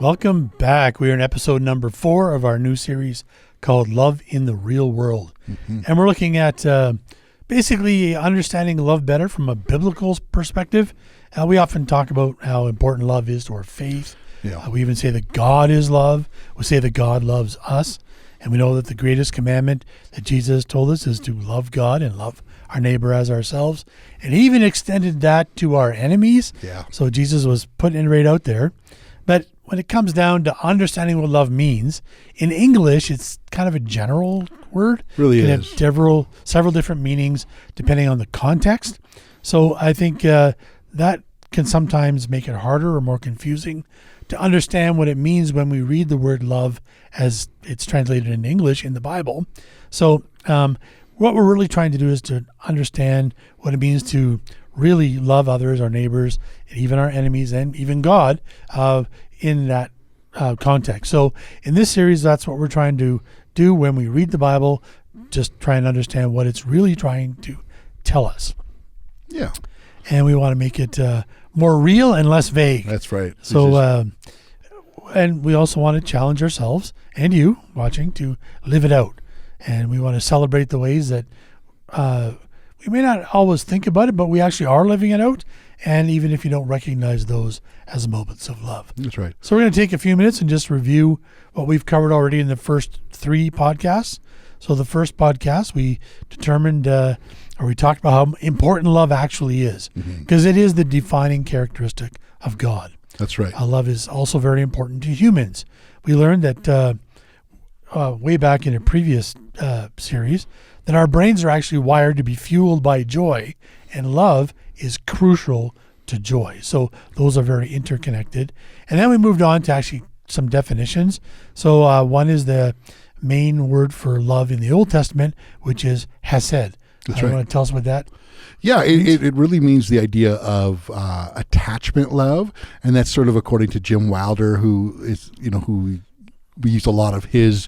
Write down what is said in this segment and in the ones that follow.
Welcome back. We are in episode number 4 of our new series called Love in the Real World. Mm-hmm. And we're looking at basically understanding love better from a biblical perspective. We often talk about how important love is to our faith. Yeah. We even say that God is love. We say that God loves us. And we know that the greatest commandment that Jesus told us is to love God and love our neighbor as ourselves. And he even extended that to our enemies. Yeah. So Jesus was putting it right out there. But when it comes down to understanding what love means, in English, it's kind of a general word. Really it can is. have several different meanings depending on the context. So I think that can sometimes make it harder or more confusing to understand what it means when we read the word love as it's translated in English in the Bible. So what we're really trying to do is to understand what it means to really love others, our neighbors, and even our enemies, and even God in that context. So in this series, that's what we're trying to do when we read the Bible, just try and understand what it's really trying to tell us. Yeah. And we want to make it more real and less vague. That's right. So, and we also want to challenge ourselves and you watching to live it out. And we want to celebrate the ways that we may not always think about it, but we actually are living it out. And even if you don't recognize those as moments of love. That's right. So we're going to take a few minutes and just review what we've covered already in the first 3 podcasts. So the first podcast, we determined, or we talked about how important love actually is, because it is the defining characteristic of God. That's right. Love is also very important to humans. We learned that way back in a previous series, that our brains are actually wired to be fueled by joy, and love is crucial to joy. So those are very interconnected. And then we moved on to actually some definitions. So one is the main word for love in the Old Testament, which is hesed. That's right. You want to tell us what that? Yeah, it really means the idea of attachment love, and that's sort of according to Jim Wilder, who is who we used a lot of his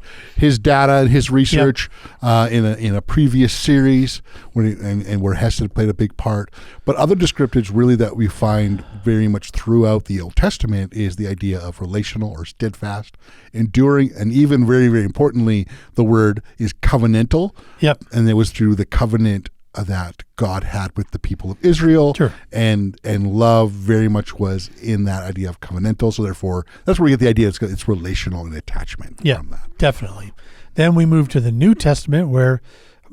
data and his research in a previous series where Hesed played a big part. But other descriptives really that we find very much throughout the Old Testament is the idea of relational or steadfast, enduring, and even very, very importantly, the word is covenantal. Yep. And it was through the covenant that God had with the people of Israel. Sure. And love very much was in that idea of covenantal. So therefore, that's where we get the idea it's relational and attachment from that. Definitely. Then we move to the New Testament, where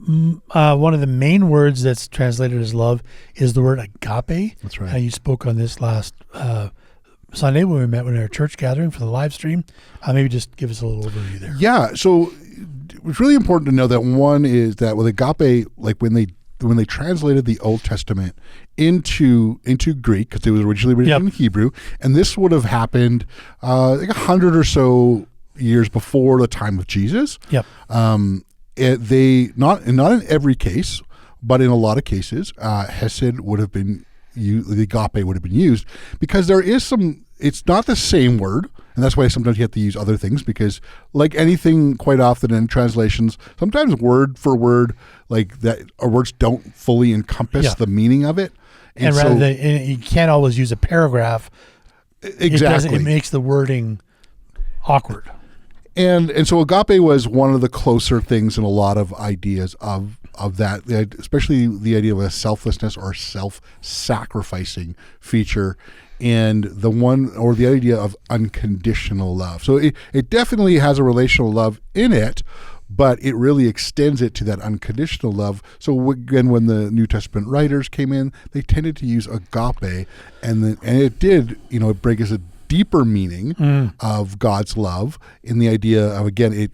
one of the main words that's translated as love is the word agape. That's right. You spoke on this last Sunday when we met in our church gathering for the live stream. Maybe just give us a little overview there. Yeah. So it's really important to know that one is that with agape, like when they translated the Old Testament into Greek, because it was originally written in Hebrew, and this would have happened like 100 or so years before the time of Jesus. Yep. They not in every case, but in a lot of cases, Hesed would have been used, the agape would have been used, because there is some. It's not the same word. And that's why sometimes you have to use other things, because like anything quite often in translations, sometimes word for word, like that, our words don't fully encompass the meaning of it. And rather than, you can't always use a paragraph. Exactly. It makes the wording awkward. And so agape was one of the closer things in a lot of ideas of that, especially the idea of a selflessness or self-sacrificing feature, and the idea of unconditional love. So it definitely has a relational love in it, but it really extends it to that unconditional love. So again, when the New Testament writers came in, they tended to use agape, and it did, it bring us a deeper meaning of God's love in the idea of, again, it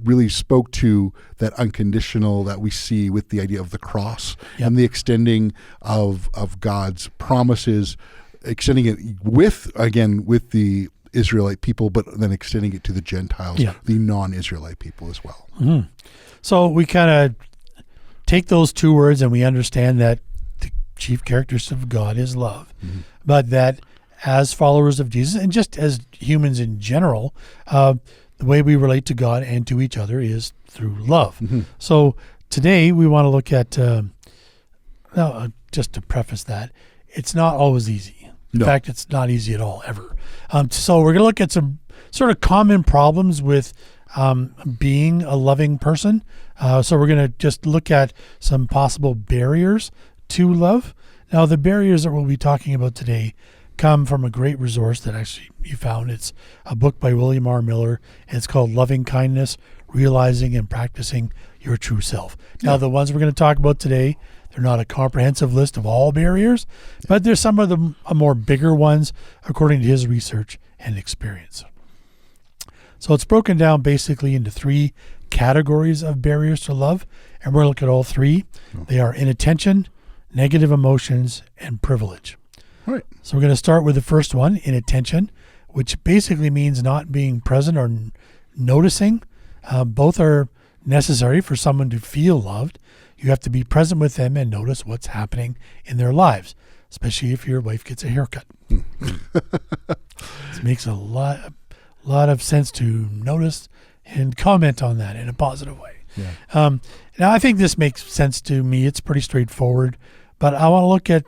really spoke to that unconditional that we see with the idea of the cross and the extending of God's promises, extending it with the Israelite people, but then extending it to the Gentiles, the non-Israelite people as well. Mm-hmm. So we kind of take those two words and we understand that the chief characteristic of God is love, but that as followers of Jesus and just as humans in general, the way we relate to God and to each other is through love. So today we want to look at, just to preface that, it's not always easy. In fact, it's not easy at all, ever. So we're going to look at some sort of common problems with being a loving person. So we're going to just look at some possible barriers to love. Now, the barriers that we'll be talking about today come from a great resource that actually you found. It's a book by William R. Miller, and it's called Loving Kindness, Realizing and Practicing Your True Self. Now, the ones we're going to talk about today, they're not a comprehensive list of all barriers, but there's some of the more bigger ones according to his research and experience. So it's broken down basically into 3 categories of barriers to love, and we're going to look at all 3. They are inattention, negative emotions, and privilege. All right. So we're going to start with the first one, inattention, which basically means not being present or noticing. Both are necessary for someone to feel loved. You have to be present with them and notice what's happening in their lives, especially if your wife gets a haircut. It makes a lot of sense to notice and comment on that in a positive way. Yeah. Now, I think this makes sense to me. It's pretty straightforward, but I want to look at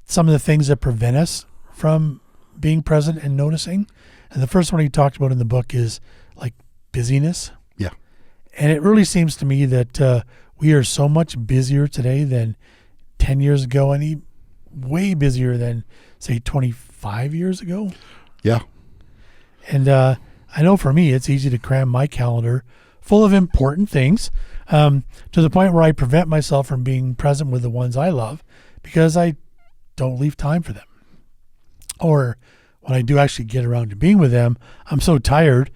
some of the things that prevent us from being present and noticing. And the first one he talked about in the book is like busyness. Yeah. And it really seems to me that we are so much busier today than 10 years ago, and way busier than, say, 25 years ago. Yeah. And I know for me, it's easy to cram my calendar full of important things to the point where I prevent myself from being present with the ones I love because I don't leave time for them. Or when I do actually get around to being with them, I'm so tired,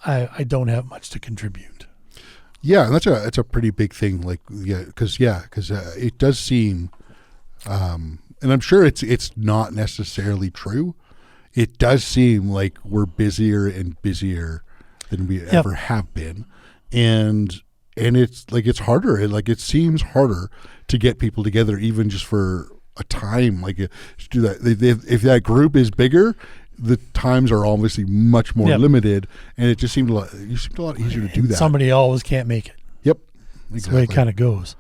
I don't have much to contribute. Yeah, and that's a pretty big thing. Like, because it does seem, and I'm sure it's not necessarily true. It does seem like we're busier and busier than we ever have been, and it's like it's harder. It seems harder to get people together, even just for a time. Like to do that, if that group is bigger, the times are obviously much more limited, and it just seemed a lot easier to do that. Somebody always can't make it. Yep, That's the way it kind of goes.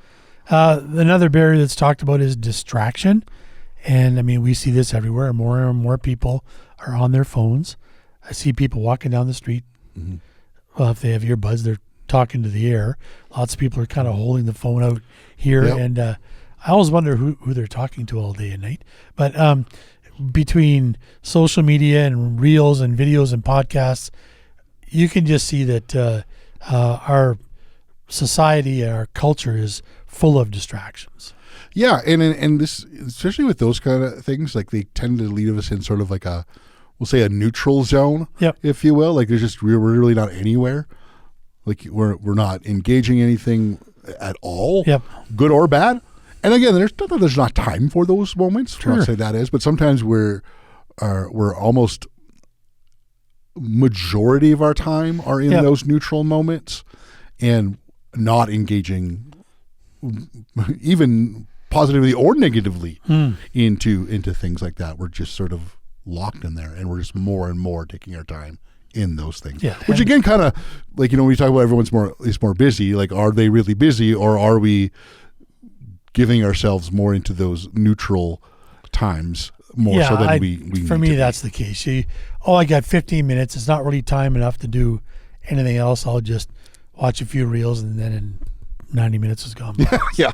Another barrier that's talked about is distraction. And I mean, we see this everywhere. More and more people are on their phones. I see people walking down the street. Mm-hmm. Well, if they have earbuds, they're talking to the air. Lots of people are kind of holding the phone out here. Yep. And I always wonder who they're talking to all day and night. But between social media and reels and videos and podcasts, you can just see that our society, our culture is full of distractions. Yeah, and this, especially with those kind of things, like they tend to leave us in sort of like we'll say a neutral zone, if you will. Like we're really not anywhere. Like we're not engaging anything at all, good or bad. And again, there's not time for those moments. Sure. I'll say that is, but sometimes we're almost majority of our time are in those neutral moments and not engaging even positively or negatively into things like that. We're just sort of locked in there, and we're just more and more taking our time in those things. Yeah. Which again, kind of like, when we talk about everyone's more busy, like, are they really busy, or are we giving ourselves more into those neutral times more so than we for me, that's the case. I got 15 minutes. It's not really time enough to do anything else. I'll just watch a few reels, and then in 90 minutes is gone by. Yeah.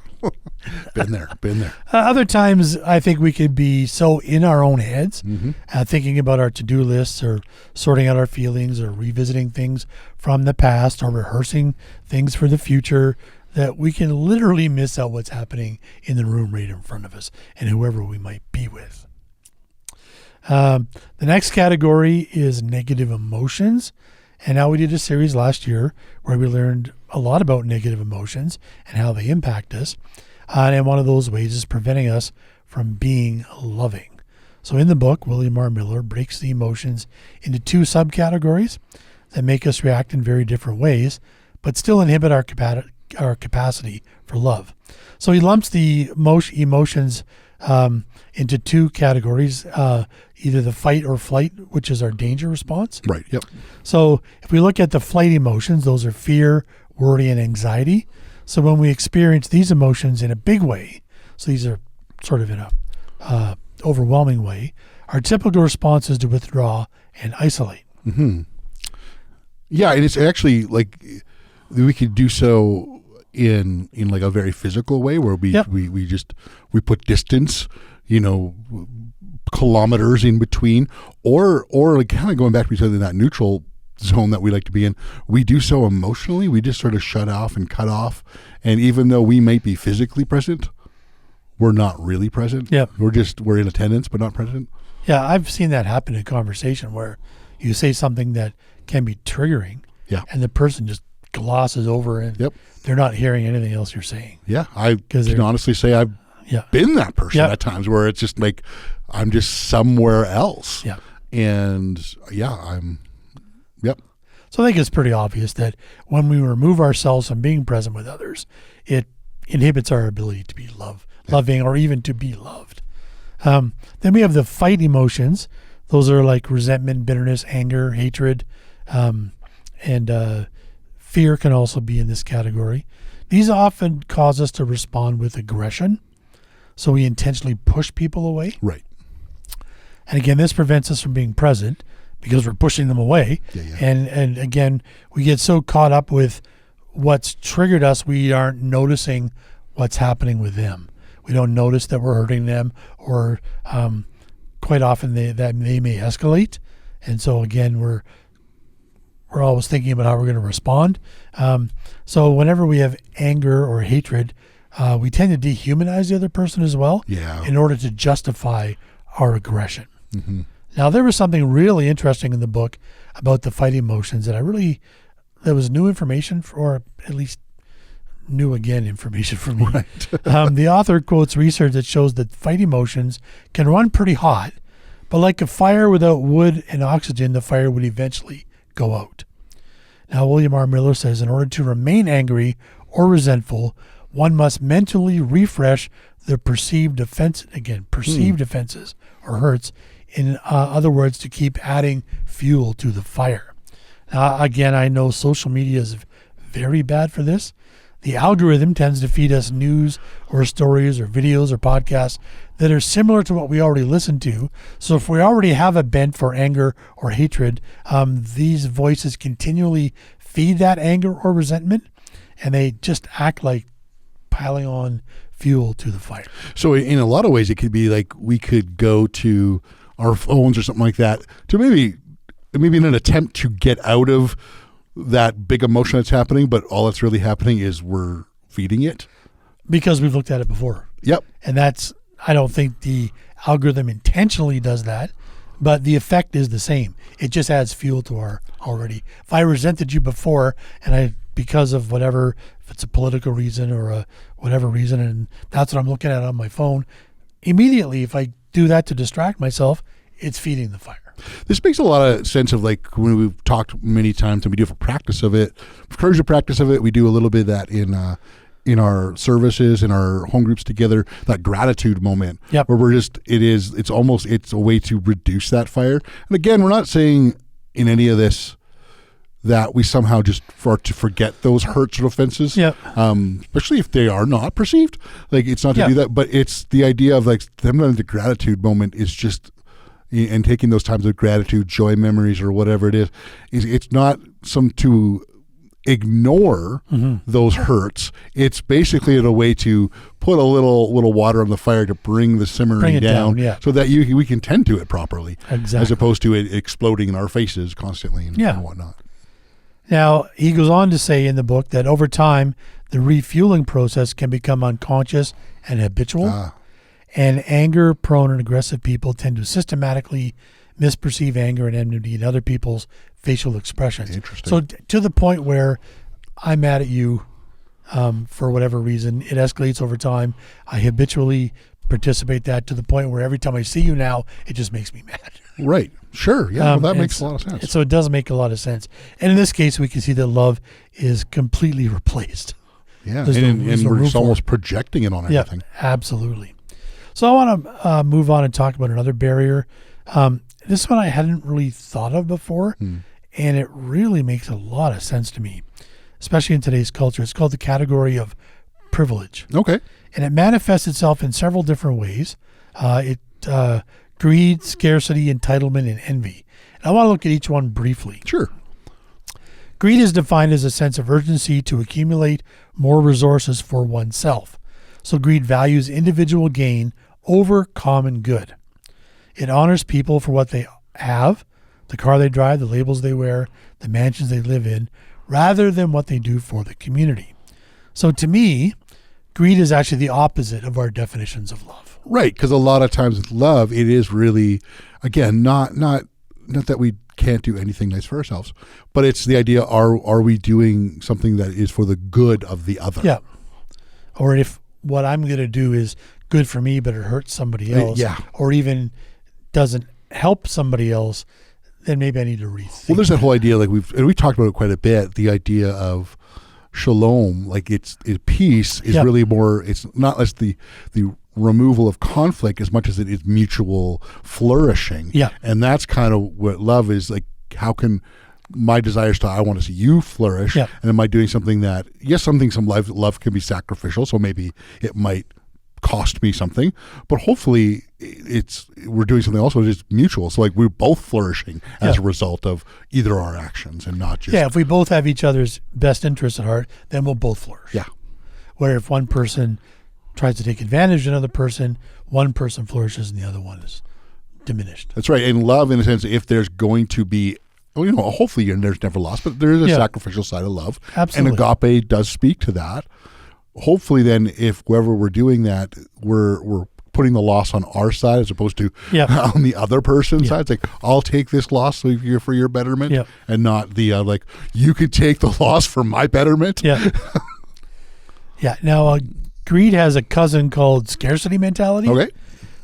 Been there. Other times, I think we could be so in our own heads, thinking about our to-do lists or sorting out our feelings or revisiting things from the past or rehearsing things for the future, that we can literally miss out what's happening in the room right in front of us and whoever we might be with. The next category is negative emotions. And now we did a series last year where we learned a lot about negative emotions and how they impact us. And one of those ways is preventing us from being loving. So in the book, William R. Miller breaks the emotions into 2 subcategories that make us react in very different ways, but still inhibit our capacity for love. So he lumps the emotions into 2 categories, either the fight or flight, which is our danger response. Right, yep. So if we look at the flight emotions, those are fear, worry, and anxiety. So when we experience these emotions in a big way, so these are sort of in a overwhelming way, our typical response is to withdraw and isolate. Mm-hmm. Yeah, and it's actually like we could do so in like a very physical way where we Yep. we put distance, kilometers in between, or like kind of going back to each other in that neutral zone that we like to be in. We do so emotionally. We just sort of shut off and cut off, and even though we might be physically present, we're not really present. Yep. We're in attendance but not present. Yeah, I've seen that happen in conversation where you say something that can be triggering, Yeah. and the person just glosses over and Yep. they're not hearing anything else you're saying. Yeah, I 'Cause can they're- honestly say I've Yeah. been that person Yep. at times where it's just like I'm just somewhere else. Yeah. And yep. So I think it's pretty obvious that when we remove ourselves from being present with others, it inhibits our ability to be loving, or even to be loved. Then we have the fight emotions. Those are like resentment, bitterness, anger, hatred, and fear can also be in this category. These often cause us to respond with aggression. So we intentionally push people away. Right. And again, this prevents us from being present because we're pushing them away. Yeah. And again, we get so caught up with what's triggered us, we aren't noticing what's happening with them. We don't notice that we're hurting them, or quite often they may escalate. And so again, we're always thinking about how we're going to respond. So whenever we have anger or hatred, we tend to dehumanize the other person as well, Yeah. in order to justify our aggression. Mm-hmm. Now, there was something really interesting in the book about the fight emotions that there was new information, or at least new again information for me. Right. The author quotes research that shows that fight emotions can run pretty hot, but like a fire without wood and oxygen, the fire would eventually go out. Now, William R. Miller says, in order to remain angry or resentful, one must mentally refresh the perceived offenses or hurts. In other words, to keep adding fuel to the fire. Now, again, I know social media is very bad for this. The algorithm tends to feed us news or stories or videos or podcasts that are similar to what we already listen to. So if we already have a bent for anger or hatred, these voices continually feed that anger or resentment, and they just act like piling on fuel to the fire. So in a lot of ways, it could be like we could go to our phones or something like that to maybe in an attempt to get out of that big emotion that's happening, but all that's really happening is we're feeding it. Because we've looked at it before. Yep. And I don't think the algorithm intentionally does that, but the effect is the same. It just adds fuel to our already. If I resented you before, and because of whatever, if it's a political reason or whatever reason, and that's what I'm looking at on my phone, immediately, if I do that to distract myself, it's feeding the fire. This makes a lot of sense of like when we've talked many times, and we do have a practice of it, encourage the practice of it. We do a little bit of that in our services, in our home groups together, that gratitude moment. Yep. Where it's a way to reduce that fire. And again, we're not saying in any of this that we somehow just to forget those hurts or offenses. Yep. Especially if they are not perceived. Like it's not to do that, but it's the idea of like the gratitude moment is just, and taking those times of gratitude, joy memories, or whatever it is it's not some to ignore those hurts. It's basically a way to put a little water on the fire to bring the simmering down, so that we can tend to it properly, Exactly. as opposed to it exploding in our faces constantly and whatnot. Now, he goes on to say in the book that over time, the refueling process can become unconscious and habitual. And anger-prone and aggressive people tend to systematically misperceive anger and enmity in other people's facial expressions. Interesting. So to the point where I'm mad at you for whatever reason, it escalates over time. I habitually participate that to the point where every time I see you now, it just makes me mad. Right. Sure. Yeah. Well, that makes a lot of sense. So it does make a lot of sense. And in this case, we can see that love is completely replaced. Yeah. There's And no we're room just for almost it. projecting it on everything. Yeah, absolutely. So I want to move on and talk about another barrier. This one I hadn't really thought of before, and it really makes a lot of sense to me, especially in today's culture. It's called the category of privilege. Okay. And it manifests itself in several different ways. Greed, scarcity, entitlement, and envy. And I want to look at each one briefly. Sure. Greed is defined as a sense of urgency to accumulate more resources for oneself. So greed values individual gain over common good. It honors people for what they have, the car they drive, the labels they wear, the mansions they live in, rather than what they do for the community. So to me, greed is actually the opposite of our definitions of love. Right, because a lot of times with love, it is really, again, not that we can't do anything nice for ourselves, but it's the idea: are we doing something that is for the good of the other? Yeah. Or if what I'm going to do is good for me, but it hurts somebody else, Yeah. or even doesn't help somebody else, then maybe I need to rethink. Well, there's that whole idea, like we talked about it quite a bit. The idea of shalom, like it's peace, is Yeah. really more. It's not less the removal of conflict as much as it is mutual flourishing. Yeah. And that's kind of what love is like. How can my desires to I want to see you flourish, Yeah. and am I doing something that some love can be sacrificial, so maybe it might cost me something, but hopefully we're doing something also that's mutual. So like we're both flourishing as a result of either our actions and not just if we both have each other's best interests at heart, then we'll both flourish. Yeah. Where if one person tries to take advantage of another person, one person flourishes and the other one is diminished. That's right. And love, in a sense, if there's going to be, hopefully there's never loss, but there is a sacrificial side of love. Absolutely. And agape does speak to that. Hopefully then, if wherever we're doing that, we're putting the loss on our side as opposed to on the other person's side. It's like, I'll take this loss so you're for your betterment, and not the like, you could take the loss for my betterment. Yeah. Yeah. Now, greed has a cousin called scarcity mentality. Okay.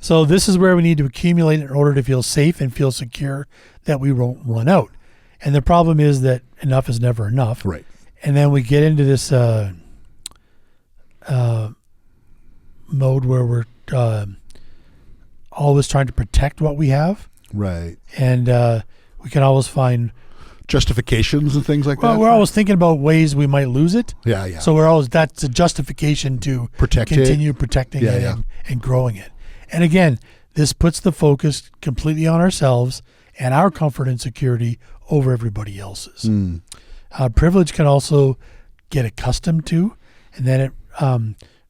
So this is where we need to accumulate in order to feel safe and feel secure that we won't run out. And the problem is that enough is never enough. Right. And then we get into this mode where we're always trying to protect what we have. Right. And we can always find justifications and things like that. We're always thinking about ways we might lose it. Yeah. So that's a justification to continue protecting it and growing it. And again, this puts the focus completely on ourselves and our comfort and security over everybody else's. Privilege can also get accustomed to, and then it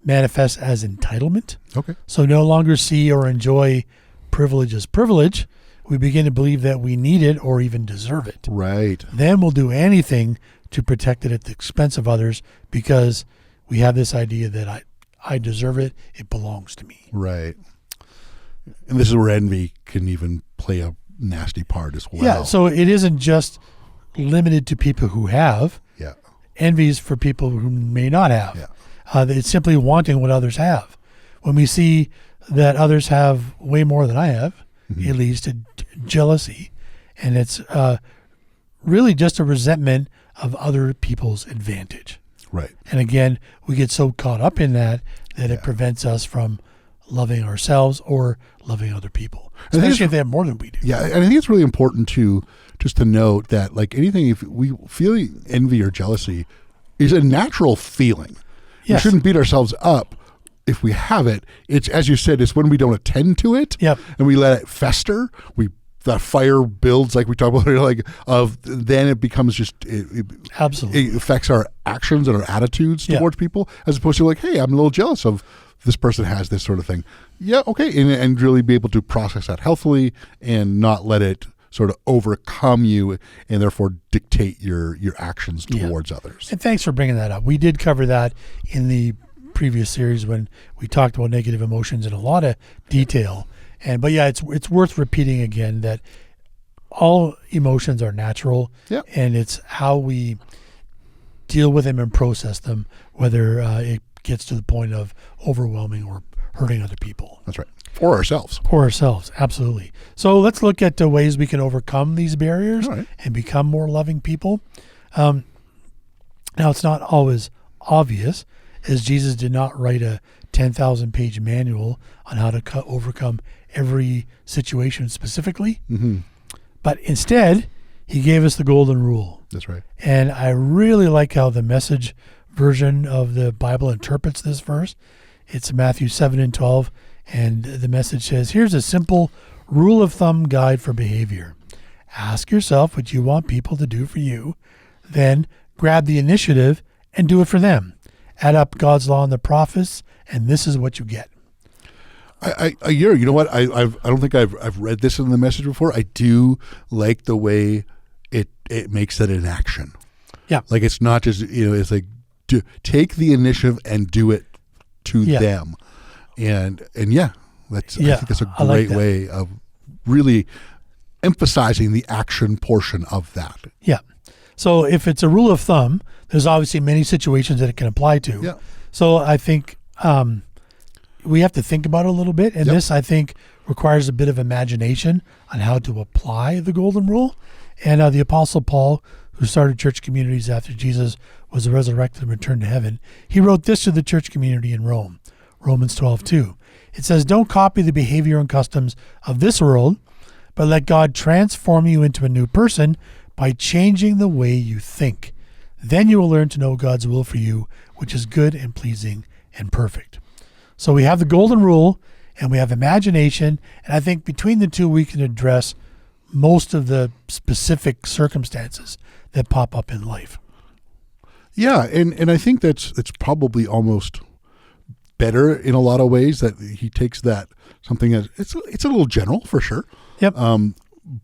manifests as entitlement. Okay. So no longer see or enjoy privilege as privilege. We begin to believe that we need it or even deserve it. Right. Then we'll do anything to protect it at the expense of others because we have this idea that I deserve it. It belongs to me. Right. And this is where envy can even play a nasty part as well. Yeah. So it isn't just limited to people who have. Yeah. Envy is for people who may not have. Yeah. It's simply wanting what others have. When we see that others have way more than I have, it leads to jealousy, and it's really just a resentment of other people's advantage. Right. And again, we get so caught up in that it prevents us from loving ourselves or loving other people, especially if they have more than we do. Yeah, and I think it's really important to note that, like anything, if we feel envy or jealousy is a natural feeling. Yes. We shouldn't beat ourselves up if we have it. It's, as you said, it's when we don't attend to it and we let it fester. That fire builds, like we talked about earlier, then it becomes just Absolutely. It affects our actions and our attitudes towards people, as opposed to like, hey, I'm a little jealous of this person has this sort of thing. Yeah, okay, and really be able to process that healthily and not let it sort of overcome you and therefore dictate your actions towards others. And thanks for bringing that up. We did cover that in the previous series when we talked about negative emotions in a lot of detail. But it's worth repeating again that all emotions are natural, and it's how we deal with them and process them, whether it gets to the point of overwhelming or hurting other people. That's right. Or ourselves. Absolutely. So let's look at the ways we can overcome these barriers and become more loving people. Now, it's not always obvious, as Jesus did not write a 10,000-page manual on how to overcome every situation specifically. But instead, he gave us the golden rule. That's right. And I really like how the Message version of the Bible interprets this verse. It's Matthew 7:12, and the Message says, here's a simple rule of thumb guide for behavior. Ask yourself what you want people to do for you, then grab the initiative and do it for them. Add up God's law and the prophets, and this is what you get. You know what? I don't think I've read this in the message before. I do like the way it makes it an action. Yeah. Like it's not just, it's like take the initiative and do it to them. And yeah, I think that's a great way of really emphasizing the action portion of that. Yeah. So if it's a rule of thumb, there's obviously many situations that it can apply to. Yeah. So I think we have to think about it a little bit. And this, I think, requires a bit of imagination on how to apply the golden rule. And the Apostle Paul, who started church communities after Jesus was resurrected and returned to heaven, he wrote this to the church community in Rome, Romans 12:2. It says, "Don't copy the behavior and customs of this world, but let God transform you into a new person by changing the way you think. Then you will learn to know God's will for you, which is good and pleasing and perfect." So we have the golden rule and we have imagination. And I think between the two, we can address most of the specific circumstances that pop up in life. Yeah. And I think it's probably almost better in a lot of ways that he takes that something as it's a little general for sure. Yep.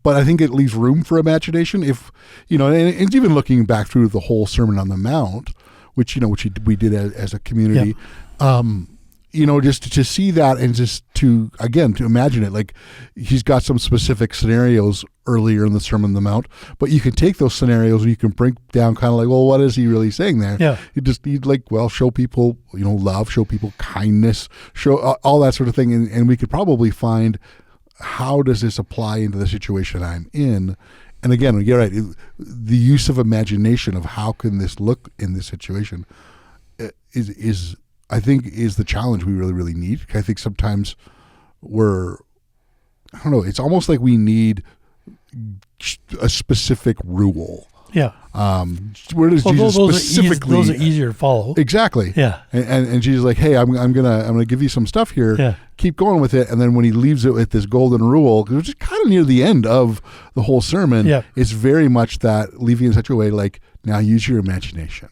But I think it leaves room for imagination if, and even looking back through the whole Sermon on the Mount, which we did as a community, just to see that and just to imagine it, like he's got some specific scenarios earlier in the Sermon on the Mount, but you can take those scenarios and you can break down kind of like, well, what is he really saying there? Yeah. You'd like, well, show people, love, show people kindness, show all that sort of thing. And we could probably find, how does this apply into the situation I'm in? And again, you're right. The use of imagination of how can this look in this situation is I think is the challenge we really, really need. I think sometimes it's almost like we need a specific rule. Yeah. Where does Jesus specifically? Those are easier to follow. Exactly. Yeah. And Jesus is like, hey, I'm gonna give you some stuff here. Yeah. Keep going with it. And then when he leaves it with this golden rule, which is kind of near the end of the whole sermon, it's very much that leaving in such a way like, now use your imagination.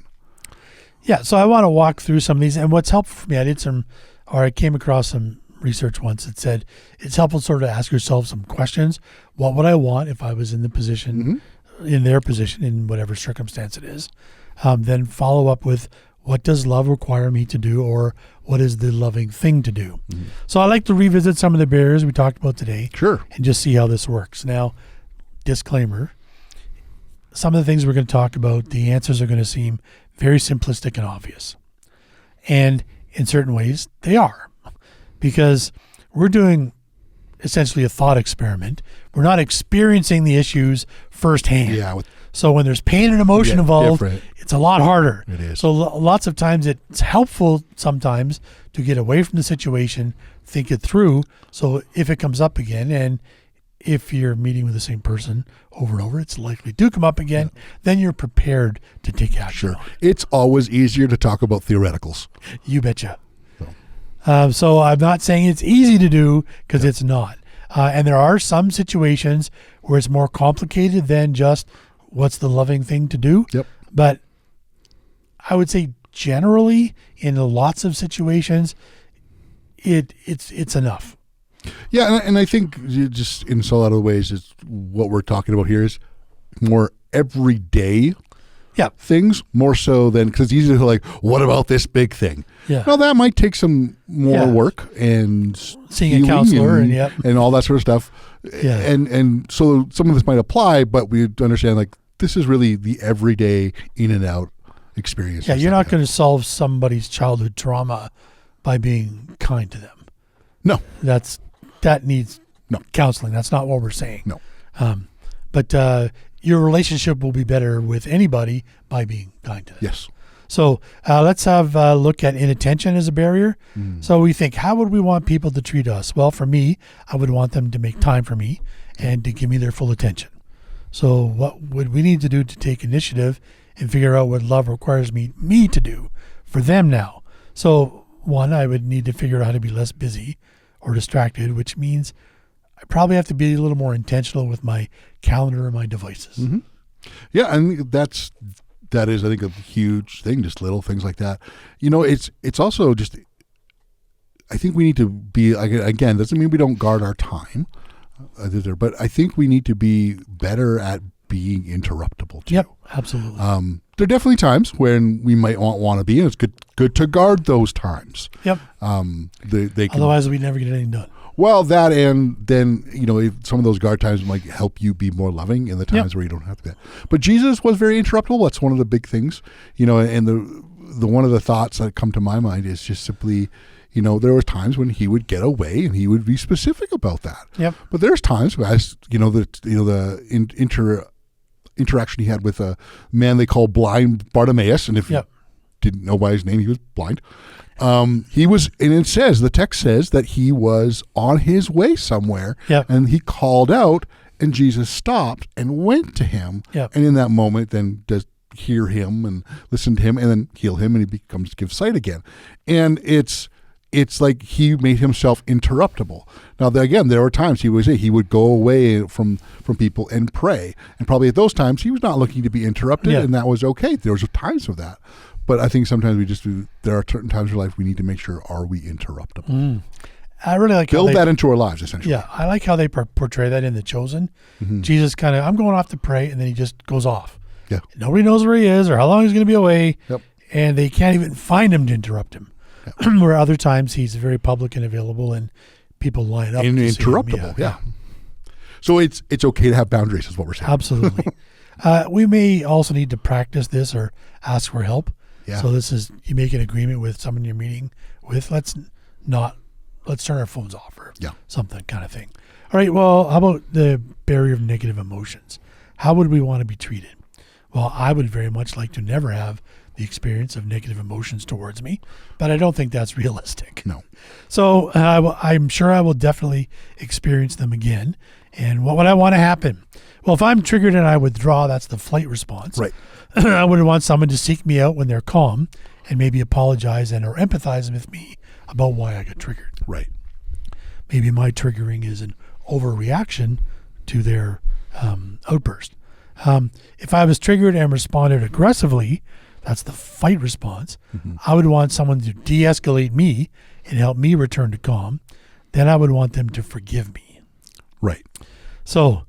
Yeah. So I want to walk through some of these, and what's helpful for me, I came across some research once that said it's helpful to sort of ask yourself some questions. What would I want if I was in the position, in their position, in whatever circumstance it is? Then follow up with, what does love require me to do, or what is the loving thing to do? Mm-hmm. So I like to revisit some of the barriers we talked about today. Sure. And just see how this works. Now, disclaimer, some of the things we're going to talk about, the answers are going to seem very simplistic and obvious. And in certain ways, they are. Because we're doing essentially a thought experiment. We're not experiencing the issues firsthand. Yeah. So when there's pain and emotion involved, it's a lot harder. It is. So lots of times it's helpful sometimes to get away from the situation, think it through. So if it comes up again, and if you're meeting with the same person over and over, it's likely to come up again, then you're prepared to take action. Sure. It's always easier to talk about theoreticals. You betcha. So I'm not saying it's easy to do, because it's not. And there are some situations where it's more complicated than just what's the loving thing to do. Yep. But I would say generally in lots of situations, it's enough. Yeah, and I think just in a lot of ways, it's what we're talking about here is more everyday things, more so than, because it's easy to like, what about this big thing? Yeah. Well, that might take some more work and seeing a counselor and all that sort of stuff. Yeah. And so some of this might apply, but we understand like this is really the everyday in and out experience. Yeah, you're not going to solve somebody's childhood trauma by being kind to them. No. That needs counseling. That's not what we're saying. No. But your relationship will be better with anybody by being kind to them. Yes. So let's have a look at inattention as a barrier. So we think, how would we want people to treat us? Well, for me, I would want them to make time for me and to give me their full attention. So what would we need to do to take initiative and figure out what love requires me to do for them now? So one, I would need to figure out how to be less busy or distracted, which means I probably have to be a little more intentional with my calendar or my devices. Mm-hmm. Yeah, and that is I think a huge thing. Just little things like that. It's also just. I think we need to be again. Doesn't mean we don't guard our time, but I think we need to be better at being interruptible too. Yep, absolutely. There are definitely times when we might want to be, and it's good to guard those times. Yep. They can, Otherwise, we never get anything done. well, that and then if some of those guard times might help you be more loving in the times where you don't have to be. But Jesus was very interruptible. That's one of the big things, and the one of the thoughts that come to my mind is just simply. There were times when he would get away and he would be specific about that. Yep. But there's times, as the interaction he had with a man they call blind Bartimaeus, and if you didn't know by his name, he was blind. He was, and the text says that he was on his way somewhere, and he called out, and Jesus stopped and went to him, and in that moment, then does hear him and listen to him, and then heal him, and he gives sight again, and it's like he made himself interruptible. Now, again, there were times he would go away from people and pray. And probably at those times, he was not looking to be interrupted, and that was okay. There was times of that. But I think sometimes there are certain times in life we need to make sure, are we interruptible? I really like Build that into our lives, essentially. Yeah, I like how they portray that in The Chosen. Mm-hmm. Jesus I'm going off to pray, and then he just goes off. Yeah. Nobody knows where he is or how long he's going to be away, Yep. and they can't even find him to interrupt him. Where other times he's very public and available, and people line up. Interruptible, yeah. So it's okay to have boundaries, is what we're saying. Absolutely. We may also need to practice this or ask for help. Yeah. So this is, you make an agreement with someone you're meeting with. Let's turn our phones off or something kind of thing. All right. Well, how about the barrier of negative emotions? How would we want to be treated? Well, I would very much like to never have the experience of negative emotions towards me, but I don't think that's realistic. No. So I'm sure I will definitely experience them again. And what would I want to happen? Well, if I'm triggered and I withdraw, that's the flight response. Right. I would want someone to seek me out when they're calm and maybe apologize or empathize with me about why I got triggered. Right. Maybe my triggering is an overreaction to their outburst. If I was triggered and responded aggressively, that's the fight response. Mm-hmm. I would want someone to de-escalate me and help me return to calm. Then I would want them to forgive me. Right. So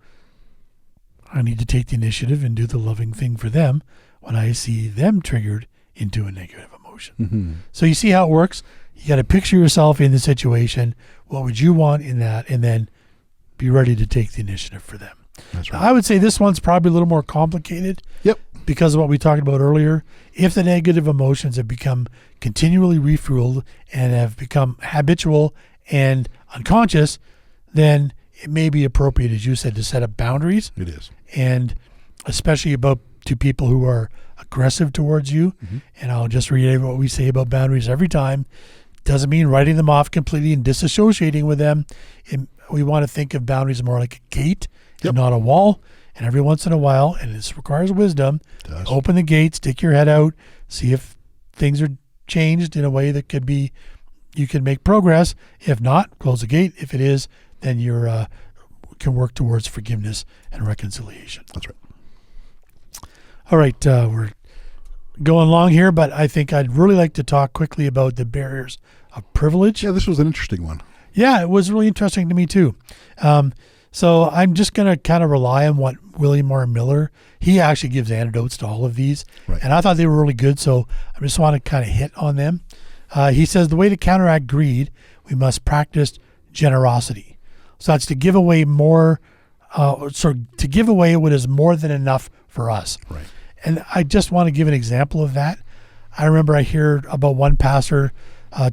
I need to take the initiative and do the loving thing for them when I see them triggered into a negative emotion. Mm-hmm. So you see how it works? You got to picture yourself in the situation. What would you want in that? And then be ready to take the initiative for them. That's right. I would say this one's probably a little more complicated. Yep. Because of what we talked about earlier. If the negative emotions have become continually refueled and have become habitual and unconscious, then it may be appropriate, as you said, to set up boundaries. It is. And especially to people who are aggressive towards you. Mm-hmm. And I'll just reiterate what we say about boundaries every time. Doesn't mean writing them off completely and disassociating with them. We want to think of boundaries more like a gate and not a wall. And every once in a while, and this requires wisdom, open the gate, stick your head out, see if things are changed in a way that you can make progress. If not, close the gate. If it is, then you can work towards forgiveness and reconciliation. That's right. All right, we're going long here, but I think I'd really like to talk quickly about the barriers of privilege. Yeah, this was an interesting one. Yeah, it was really interesting to me too. So I'm just going to kind of rely on what William R. Miller, he actually gives antidotes to all of these. Right. And I thought they were really good, so I just want to kind of hit on them. He says the way to counteract greed, we must practice generosity. So that's to give away more, to give away what is more than enough for us. Right. And I just want to give an example of that. I remember I heard about one pastor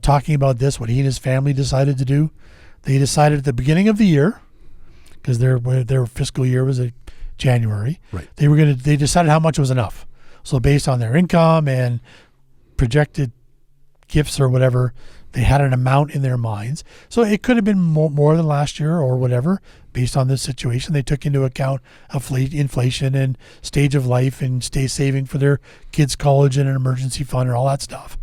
talking about this, what he and his family decided to do. They decided at the beginning of the year, because their fiscal year was January. Right. They decided how much was enough. So based on their income and projected gifts or whatever, they had an amount in their minds. So it could have been more than last year or whatever. Based on this situation, they took into account inflation and stage of life and stay saving for their kids' college and an emergency fund and all that stuff.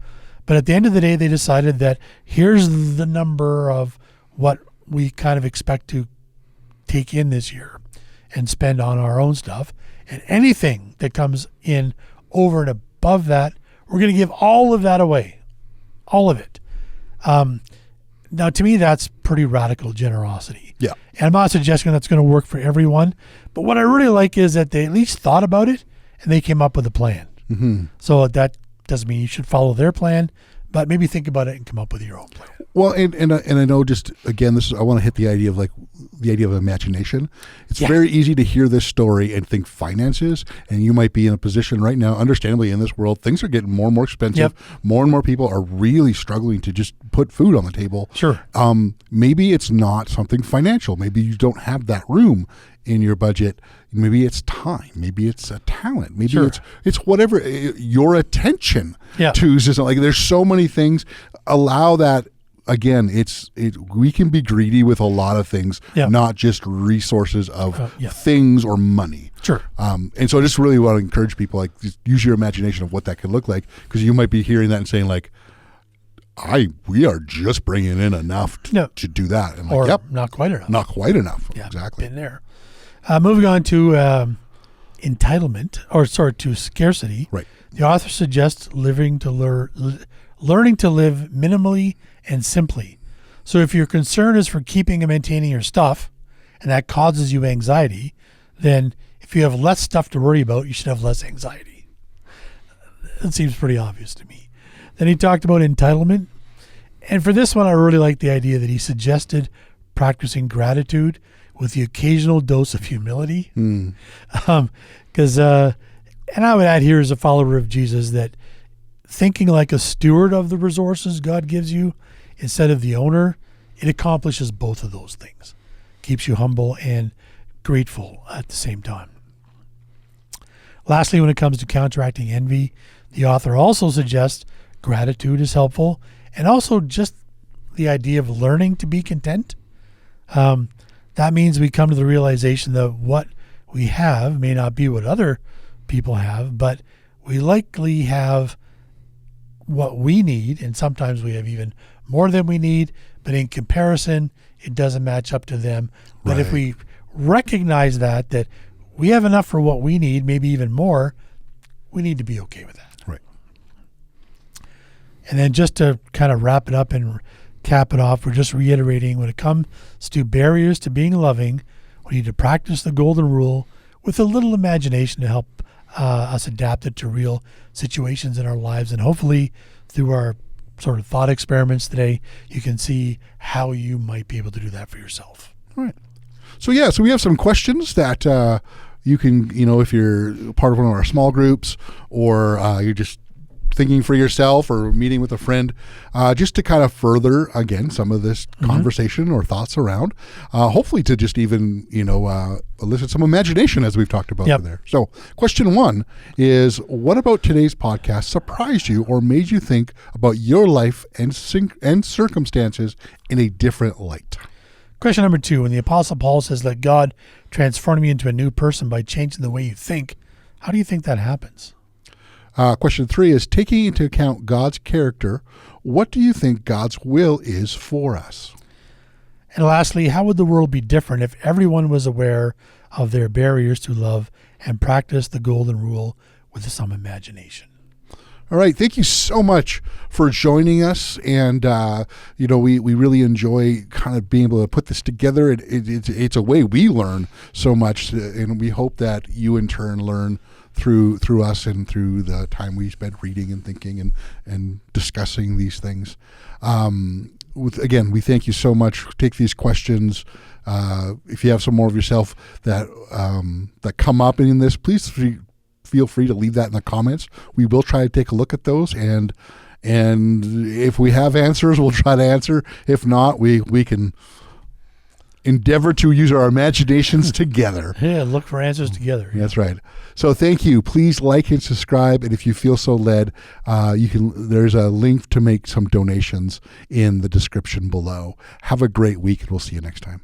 But at the end of the day, they decided that here's the number of what we kind of expect to take in this year and spend on our own stuff. And anything that comes in over and above that, we're going to give all of that away. All of it. Now, to me, that's pretty radical generosity. Yeah. And I'm not suggesting that's going to work for everyone. But what I really like is that they at least thought about it and they came up with a plan. Mm-hmm. So that doesn't mean you should follow their plan, but maybe think about it and come up with your own plan. Well, and I know, just again, I want to hit the idea of imagination. It's very easy to hear this story and think finances, and you might be in a position right now, understandably, in this world, things are getting more and more expensive. Yep. More and more people are really struggling to just put food on the table. Sure. Maybe it's not something financial. Maybe you don't have that room in your budget. Maybe it's time. Maybe it's a talent. Maybe Sure. it's whatever, your attention Yeah. to something. Like, there's so many things. Allow that. Again, we can be greedy with a lot of things, Yeah. not just resources of Yeah. things or money. Sure. And so I just really want to encourage people, like, just use your imagination of what that could look like, because you might be hearing that and saying, like, we are just bringing in enough to do that. And, like, Or yep, not quite enough. not quite enough. Yeah, Exactly. been there. Moving on to to scarcity. Right. The author suggests learning to live minimally and simply. So if your concern is for keeping and maintaining your stuff, and that causes you anxiety, then if you have less stuff to worry about, you should have less anxiety. That seems pretty obvious to me. Then he talked about entitlement. And for this one, I really like the idea that he suggested practicing gratitude with the occasional dose of humility. Because, and I would add here, as a follower of Jesus, that thinking like a steward of the resources God gives you instead of the owner, it accomplishes both of those things. Keeps you humble and grateful at the same time. Lastly, when it comes to counteracting envy, the author also suggests gratitude is helpful, and also just the idea of learning to be content. That means we come to the realization that what we have may not be what other people have, but we likely have what we need, and sometimes we have even more than we need, but in comparison, it doesn't match up to them. But if we recognize that we have enough for what we need, maybe even more, we need to be okay with that. Right. And then just to kind of wrap it up and cap it off, we're just reiterating, when it comes to barriers to being loving, we need to practice the golden rule with a little imagination to help us adapt it to real situations in our lives. And hopefully through our sort of thought experiments today, you can see how you might be able to do that for yourself. All right. So we have some questions that you can, if you're part of one of our small groups, or you're just thinking for yourself or meeting with a friend, just to kind of further, again, some of this conversation or thoughts around, hopefully to just even, elicit some imagination, as we've talked about there. So question 1 is, what about today's podcast surprised you or made you think about your life and circumstances in a different light? Question number 2, when the Apostle Paul says, let God transform you into a new person by changing the way you think, how do you think that happens? Question 3 is, taking into account God's character, what do you think God's will is for us? And lastly, how would the world be different if everyone was aware of their barriers to love and practiced the golden rule with some imagination? All right. Thank you so much for joining us. And, we really enjoy kind of being able to put this together. It's a way we learn so much. And we hope that you in turn learn through us and through the time we spend reading and thinking and discussing these things. Again, we thank you so much. Take these questions. If you have some more of yourself that come up in this, please feel free to leave that in the comments. We will try to take a look at those, and if we have answers, we'll try to answer. If not, we can endeavor to use our imaginations together. Yeah, look for answers together. That's right. So thank you. Please like and subscribe, and if you feel so led, there's a link to make some donations in the description below. Have a great week, and we'll see you next time.